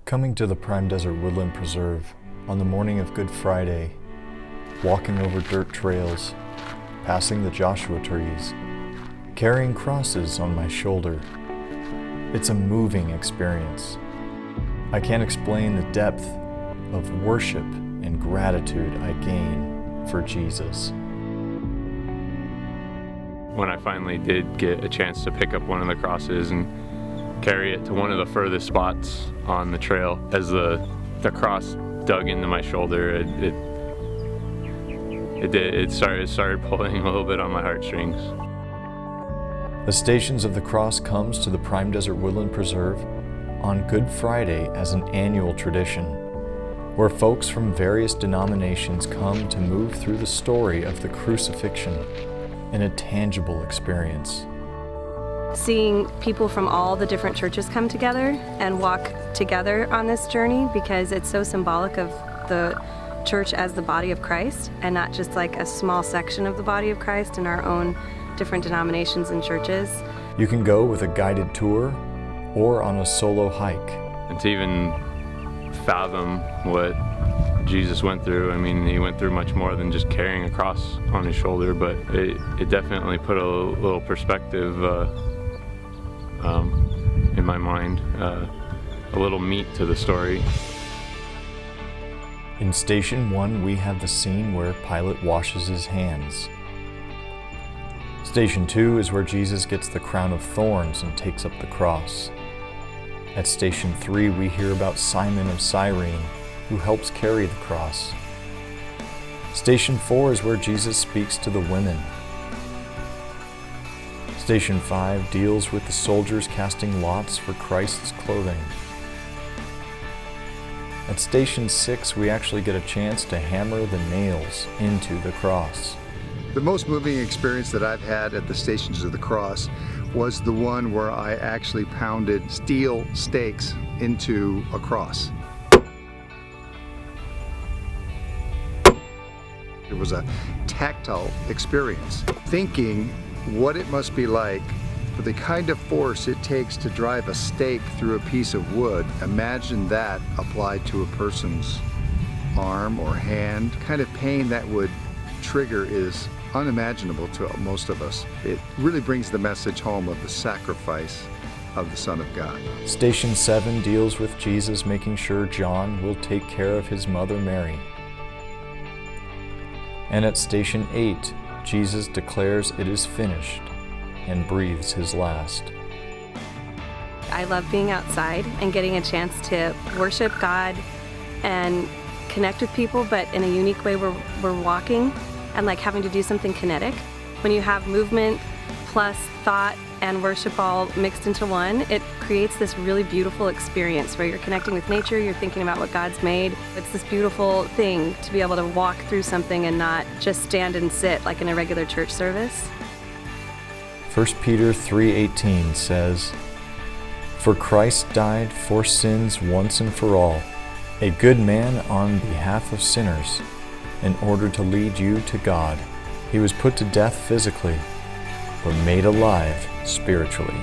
Coming to the Prime Desert Woodland Preserve on the morning of Good Friday, walking over dirt trails, passing the Joshua trees, carrying crosses on my shoulder. It's a moving experience. I can't explain the depth of worship and gratitude I gain for Jesus. When I finally did get a chance to pick up one of the crosses and carry it to one of the furthest spots on the trail, as the cross dug into my shoulder, it started pulling a little bit on my heartstrings. The Stations of the Cross comes to the Prime Desert Woodland Preserve on Good Friday as an annual tradition, where folks from various denominations come to move through the story of the crucifixion in a tangible experience. Seeing people from all the different churches come together and walk together on this journey, because it's so symbolic of the church as the body of Christ and not just like a small section of the body of Christ in our own different denominations and churches. You can go with a guided tour or on a solo hike. And to even fathom what Jesus went through, I mean, he went through much more than just carrying a cross on his shoulder, but it definitely put a little perspective in my mind, a little meat to the story. In Station 1, we have the scene where Pilate washes his hands. Station 2 is where Jesus gets the crown of thorns and takes up the cross. At Station 3, we hear about Simon of Cyrene, who helps carry the cross. Station 4 is where Jesus speaks to the women. Station 5 deals with the soldiers casting lots for Christ's clothing. At Station 6, we actually get a chance to hammer the nails into the cross. The most moving experience that I've had at the Stations of the Cross was the one where I actually pounded steel stakes into a cross. It was a tactile experience, thinking what it must be like for the kind of force it takes to drive a stake through a piece of wood. Imagine that applied to a person's arm or hand. The kind of pain that would trigger is unimaginable to most of us. It really brings the message home of the sacrifice of the Son of God. Station 7 deals with Jesus making sure John will take care of his mother Mary. And at Station 8, Jesus declares it is finished and breathes his last. I love being outside and getting a chance to worship God and connect with people, but in a unique way where we're walking and like having to do something kinetic. When you have movement plus thought and worship all mixed into one, it creates this really beautiful experience where you're connecting with nature, you're thinking about what God's made. It's this beautiful thing to be able to walk through something and not just stand and sit like in a regular church service. 1 Peter 3:18 says, "For Christ died for sins once and for all, a good man on behalf of sinners, in order to lead you to God. He was put to death physically, but made alive spiritually."